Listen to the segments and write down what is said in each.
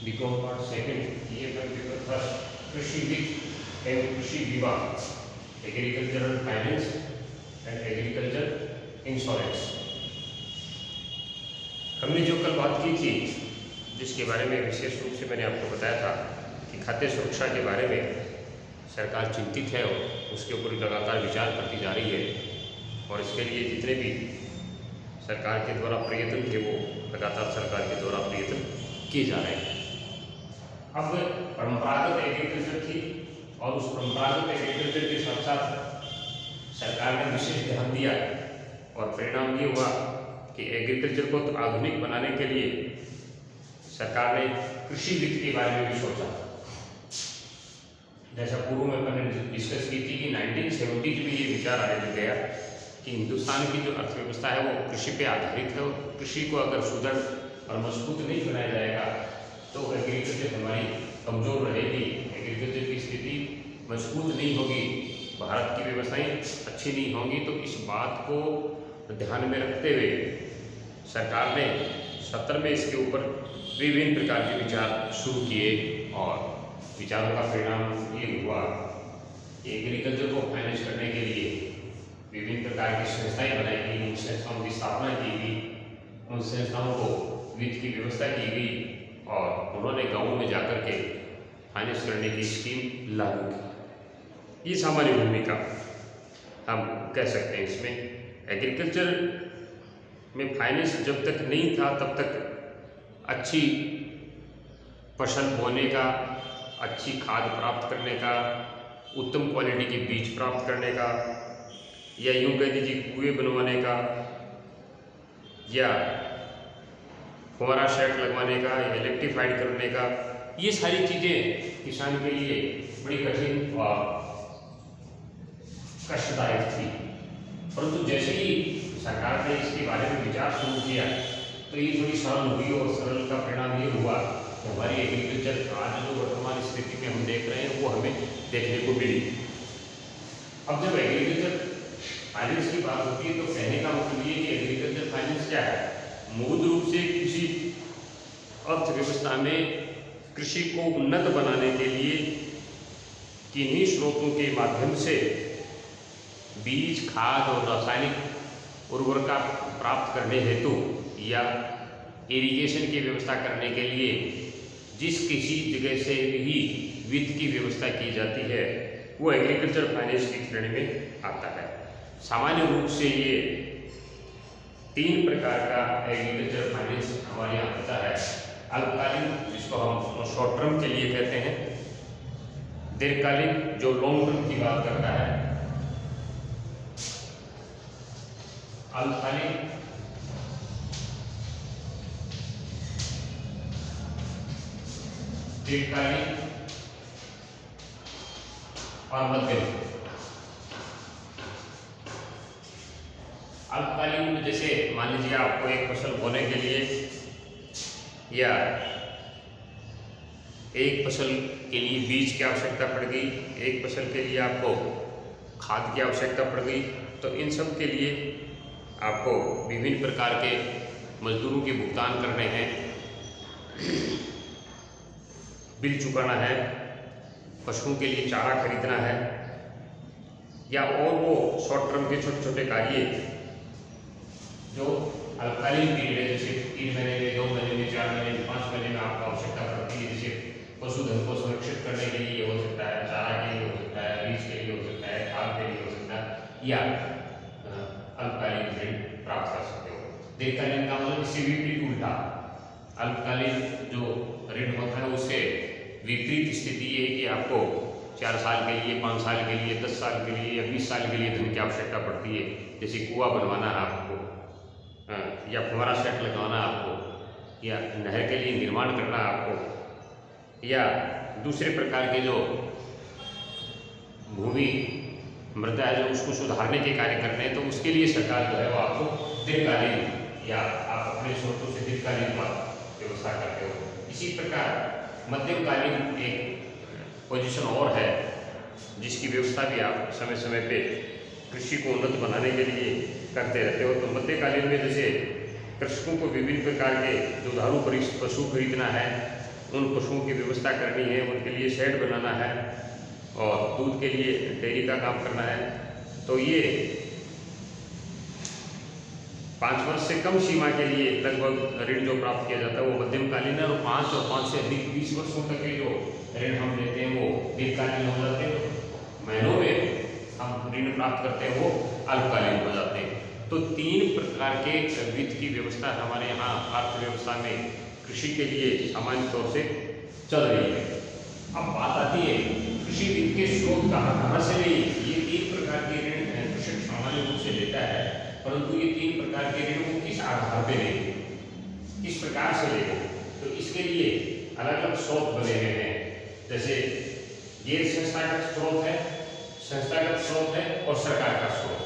BCom part second ये paper first कृषि वित्त एवं कृषि बीमा, agricultural finance and agriculture insurance. हमने जो कल बात की थी, जिसके बारे में विशेष रूप से मैंने आपको बताया था कि खाद्य सुरक्षा के बारे में सरकार चिंतित है और उसके ऊपर लगातार विचार करती जा रही है, और इसके लिए जितने भी सरकार के द्वारा प्रयत्न थे वो लगातार सरकार के द्वारा प्रयत्न किए जा रहे हैं। अब परंपरागत एग्रीकल्चर थी और उस परंपरागत एग्रीकल्चर के साथ साथ सरकार ने विशेष ध्यान दिया और परिणाम ये हुआ कि एग्रीकल्चर को तो आधुनिक बनाने के लिए सरकार ने कृषि वित्त के बारे में भी सोचा। जैसा पूर्व में मैंने डिस्कस की थी कि 1970 में ये विचार आने लग गया कि हिंदुस्तान की जो अर्थव्यवस्था है वो कृषि पे आधारित है, और कृषि को अगर सुदृढ़ और मजबूत नहीं बनाया जाएगा तो एग्रीकल्चर हमारी कमज़ोर रहेगी, एग्रीकल्चर की स्थिति मजबूत नहीं होगी, भारत की व्यवस्थाएं अच्छी नहीं होंगी। तो इस बात को ध्यान में रखते हुए सरकार ने 70 में इसके ऊपर विभिन्न प्रकार के विचार शुरू किए, और विचारों का परिणाम ये हुआ कि एग्रीकल्चर को फाइनेंस करने के लिए विभिन्न प्रकार की संस्थाएं बनाई गई, उन संस्थाओं की स्थापना की गई, उन संस्थाओं को वित्त की व्यवस्था की गई, और उन्होंने गाँवों में जाकर के फाइनेंस करने की स्कीम लागू की। ये सामान्य भूमिका हम कह सकते हैं। इसमें एग्रीकल्चर में फाइनेंस जब तक नहीं था तब तक अच्छी फसल बोने का, अच्छी खाद प्राप्त करने का, उत्तम क्वालिटी के बीज प्राप्त करने का, या यूँ कह दीजिए कुएं बनवाने का, या फुहारा सेट लगवाने का, या इलेक्ट्रीफाइड करने का, ये सारी चीज़ें किसान के लिए बड़ी कठिन और कष्टदायक थी। परंतु जैसे ही सरकार ने इसके बारे में विचार शुरू किया तो ये थोड़ी सरल हुई, और सरल का परिणाम ये हुआ कि हमारी एग्रीकल्चर आज जो वर्तमान स्थिति में हम देख रहे हैं वो हमें देखने को मिली। अब जब एग्रीकल्चर फाइनेंस की बात होती है तो कहने का मतलब ये कि एग्रीकल्चर फाइनेंस क्या है? मूल रूप से किसी अर्थव्यवस्था में कृषि को उन्नत बनाने के लिए किन्हीं स्रोतों के माध्यम से बीज, खाद और रासायनिक उर्वरक प्राप्त करने हेतु या इरिगेशन की व्यवस्था करने के लिए जिस किसी जगह से भी वित्त की व्यवस्था की जाती है वो एग्रीकल्चर फाइनेंस की श्रेणी में आता है। सामान्य रूप से ये 3 प्रकार का एग्रीकल्चर फाइनेंस हमारे यहाँ होता है। अल्पकालीन, जिसको हम शॉर्ट टर्म के लिए कहते हैं, दीर्घकालीन जो लॉन्ग टर्म की बात करता है, अल्पकालीन, दीर्घकालीन और मध्यम। अल्पकालीन में जैसे मान लीजिए आपको एक फसल बोने के लिए या एक फसल के लिए बीज की आवश्यकता पड़ गई, एक फसल के लिए आपको खाद की आवश्यकता पड़ गई, तो इन सब के लिए आपको विभिन्न प्रकार के मजदूरों के भुगतान करने हैं, बिल चुकाना है, पशुओं के लिए चारा खरीदना है, या और वो शॉर्ट टर्म के छोटे छोटे कार्य जो अल्पकालीन पीरियड है, जैसे 3 महीने में, 2 महीने में, 4 महीने में, 5 महीने में आपको आवश्यकता पड़ती है। जैसे पशुधन को सुरक्षित करने के लिए हो सकता है, चारा के लिए हो सकता है, बीज के लिए हो सकता है, खाद के लिए हो सकता है, या अल्पकालीन ऋण प्राप्त कर सकते हो। दीर्घकालीन का मतलब इससे विपरीत उल्टा, अल्पकालीन जो ऋण होता है उससे विपरीत स्थिति ये है कि आपको 4 साल के लिए, 5 साल के लिए, 10 साल के लिए या 20 साल के लिए धन की आवश्यकता पड़ती है। जैसे कुआं बनवाना है आपको, या फुहारा सेट लगवाना आपको, या नहर के लिए निर्माण करना आपको, या दूसरे प्रकार के जो भूमि मृदा है जो उसको सुधारने के कार्य करने हैं, तो उसके लिए सरकार जो है वो आपको दीर्घकालीन या आप अपने स्रोतों से दीर्घकालीन व्यवस्था करते हो। इसी प्रकार मध्यमकालीन एक पोजीशन और है जिसकी व्यवस्था भी आप समय समय पे कृषि को उन्नत बनाने के लिए करते रहते हो। तो मध्यकालीन में जैसे कृषकों को विभिन्न प्रकार के दुधारू पशु खरीदना है, उन पशुओं की व्यवस्था करनी है, उनके लिए शेड बनाना है और दूध के लिए डेयरी का काम करना है, तो ये 5 वर्ष से कम सीमा के लिए लगभग ऋण जो प्राप्त किया जाता है वो मध्यमकालीन है, और 5 से अधिक 20 वर्षों तक के जो ऋण हम लेते हैं वो दीर्घकालीन हो जाते हैं। महीनों में हम ऋण प्राप्त करते हैं वो अल्पकालीन हो जाते हैं। तो 3 प्रकार के वित्त की व्यवस्था हमारे यहाँ अर्थव्यवस्था में कृषि के लिए सामान्य तौर से चल रही है। अब बात आती है कृषि वित्त के स्रोत कहाँ से ले। ये 3 प्रकार के ऋण कृषक सामान्य रूप से लेता है, परंतु ये 3 प्रकार के ऋण वो किस आधार पर लेंगे, किस प्रकार से लेंगे, तो इसके लिए अलग अलग स्रोत बने हुए हैं। जैसे गैर संस्थागत स्रोत है, संस्थागत स्रोत है और सरकार का स्रोत।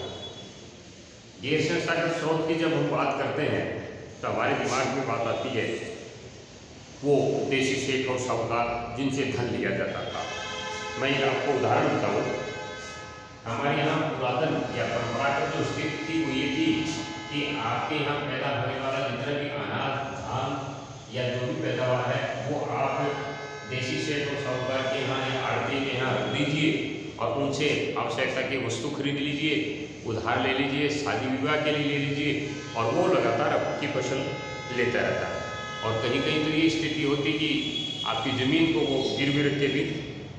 गैर संस्थागत स्रोत की जब हम बात करते हैं तो हमारे दिमाग में बात आती है वो देशी सेठ और साहूकार जिनसे धन लिया जाता था। मैं आपको उदाहरण बताऊँ, हमारे यहाँ पुरातन या परंपरागत जो स्थिति थी वो ये थी कि आपके यहाँ पैदा होने वाला जितना भी अनाज, धान या जो भी पैदावार है वो आप देशी सेठ और साहूकार के यहाँ या आड़ती के यहाँ रख दीजिए और उनसे आवश्यकता की वस्तु खरीद लीजिए, उधार ले लीजिए, शादी विवाह के लिए ले लीजिए, और वो लगातार आपकी फसल लेता रहता है। और कहीं कहीं तो ये स्थिति होती कि आपकी ज़मीन को वो गिरवी रख के भी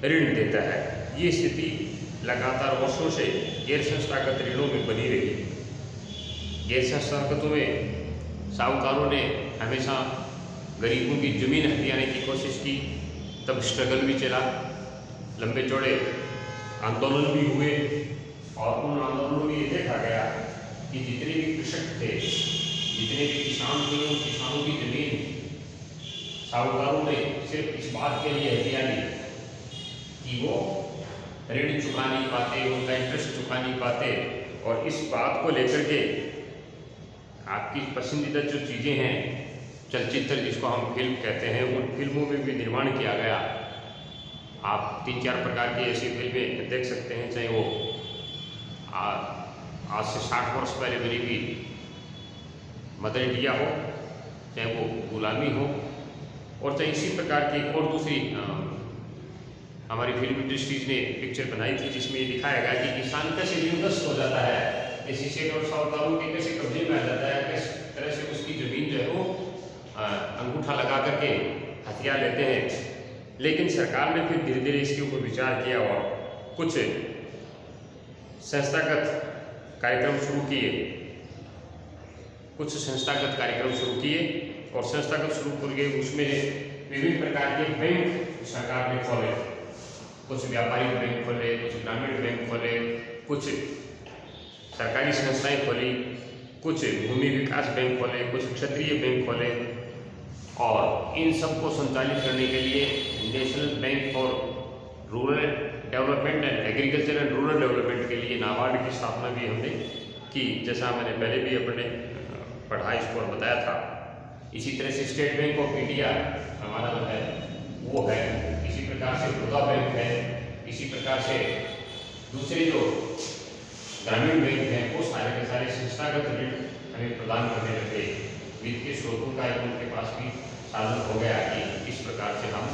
ऋण देता है। ये स्थिति लगातार वर्षों से गैर संस्थागत ऋणों में बनी रही। गैर संस्थागतों में साहूकारों ने हमेशा गरीबों की ज़मीन हथियाने की कोशिश की, तब स्ट्रगल भी चला, लंबे चौड़े आंदोलन भी हुए, और उन आंदोलनों में ये देखा गया कि जितने भी कृषक थे, जितने भी किसान थे, उन किसानों की ज़मीन साहूकारों ने सिर्फ इस बात के लिए हथियानी कि वो ऋण चुका नहीं पाते, उनका इंटरेस्ट चुका नहीं पाते, और इस बात को लेकर के आपकी पसंदीदा जो चीज़ें हैं, चलचित्र जिसको हम फिल्म कहते हैं, उन फिल्मों में भी निर्माण किया गया। आप 3-4 प्रकार की ऐसी फिल्में देख सकते हैं, चाहे वो आज से 60 वर्ष पहले बनी हुई मदर इंडिया हो, चाहे वो गुलामी हो, और चाहे इसी प्रकार की और दूसरी हमारी फिल्म इंडस्ट्रीज ने पिक्चर बनाई थी जिसमें ये दिखाया गया कि किसान कैसे ऋणग्रस्त हो जाता है, किसी सेठ और साहूकारों के कैसे कब्जे में आ जाता है, किस तरह से उसकी ज़मीन जो है वो अंगूठा लगा करके हथियार लेते हैं। लेकिन सरकार ने फिर धीरे धीरे इसके ऊपर विचार किया और कुछ संस्थागत कार्यक्रम शुरू किए, और संस्थागत शुरू किए उसमें विभिन्न प्रकार के बैंक सरकार ने खोले, कुछ व्यापारिक बैंक खोले, कुछ ग्रामीण बैंक खोले, कुछ सरकारी संस्थाएं खोली, कुछ भूमि विकास बैंक खोले, कुछ क्षेत्रीय बैंक खोले, और इन सब को संचालित करने के लिए national bank for rural development and agriculture and rural development के लिए नाबार्ड की स्थापना भी हमने की, जैसा मैंने पहले भी अपने पढ़ाई इसको बताया था। इसी तरह से स्टेट बैंक ऑफ इंडिया हमारा जो है वो है, इसी प्रकार से बड़ौदा बैंक है, इसी प्रकार से दूसरे जो ग्रामीण बैंक हैं वो सारे के सारे संस्थागत ऋण हमें प्रदान करने लगे। वित्त के स्रोतों का उनके पास भी साधन हो गया कि किस प्रकार से हम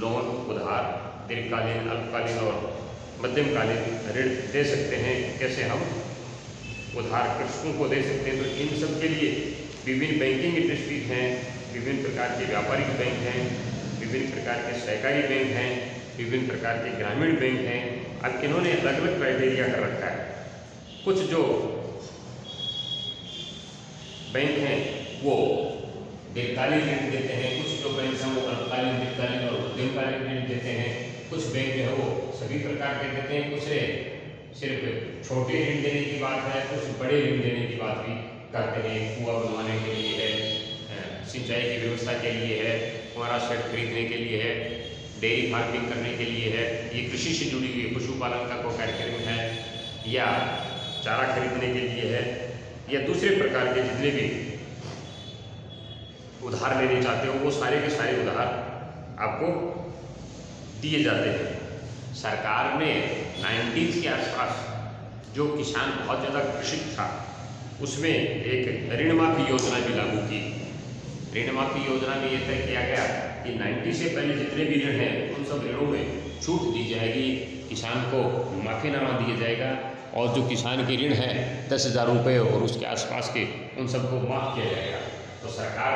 लोन, उधार, दीर्घकालीन, अल्पकालीन और मध्यमकालीन ऋण दे सकते हैं, कैसे हम उधार कृषकों को दे सकते हैं। तो इन सब के लिए विभिन्न बैंकिंग इंडस्ट्रीज हैं, विभिन्न प्रकार के व्यापारिक बैंक हैं, विभिन्न प्रकार के सहकारी बैंक हैं, विभिन्न प्रकार के ग्रामीण बैंक हैं। अब इन्होंने अलग अलग क्राइटेरिया कर रखा है। कुछ जो बैंक हैं वो दीर्घकालीन ऋण देते हैं, कुछ जो बैंक हैं वो अल्पकालीन, दीर्घकालीन और मध्यमकालीन ऋण देते हैं, कुछ बैंक जो है वो सभी प्रकार के देते हैं, कुछ सिर्फ छोटे ऋण देने की बात है, कुछ बड़े ऋण देने की बात भी करते हैं। कुआं बनवाने के लिए है, सिंचाई की व्यवस्था के लिए है, हमारा शेड खरीदने के लिए है, डेयरी फार्मिंग करने के लिए है, ये कृषि से जुड़ी हुई पशुपालन का कोई कार्यक्रम है, या चारा खरीदने के लिए है, या दूसरे प्रकार के जितने भी उधार लेने चाहते हो वो सारे के सारे उधार आपको दिए जाते हैं। सरकार ने 90s के आसपास जो किसान बहुत ज़्यादा कृषिक था उसमें एक ऋण माफी योजना भी लागू की। ऋण माफी योजना में ये तय किया गया कि 90 से पहले जितने भी ऋण हैं उन सब ऋणों में छूट दी जाएगी, किसान को माफीनामा दिया जाएगा और जो किसान के ऋण हैं 10,000 रुपये और उसके आसपास के उन सबको माफ़ किया जाएगा। तो सरकार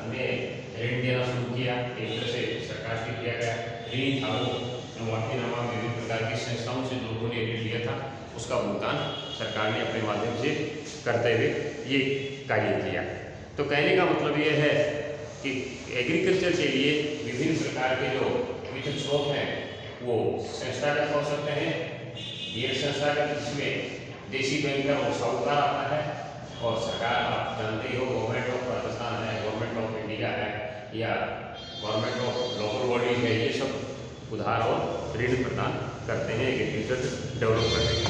ने ऋण देना शुरू किया, एक तरह से सरकार से किया गया ऋण था वो माफीनामा में विभिन्न प्रकार की संस्थाओं से लोगों ने ऋण लिया था, उसका भुगतान सरकार ने अपने माध्यम से करते हुए ये कार्य किया। तो कहने का मतलब ये है कि एग्रीकल्चर के लिए विभिन्न प्रकार के जो वित्त स्रोत हैं वो संस्थागत हो सकते हैं, गैर संस्थागत जिसमें देशी बैंकर और साहूकार आता है, और सरकार आप जानते ही हो गवर्नमेंट ऑफ राजस्थान है, गवर्नमेंट ऑफ इंडिया है या गवर्नमेंट ऑफ लोकल बॉडीज है, ये सब उधार और ऋण प्रदान करते हैं एग्रीकल्चर डेवलप करने के लिए।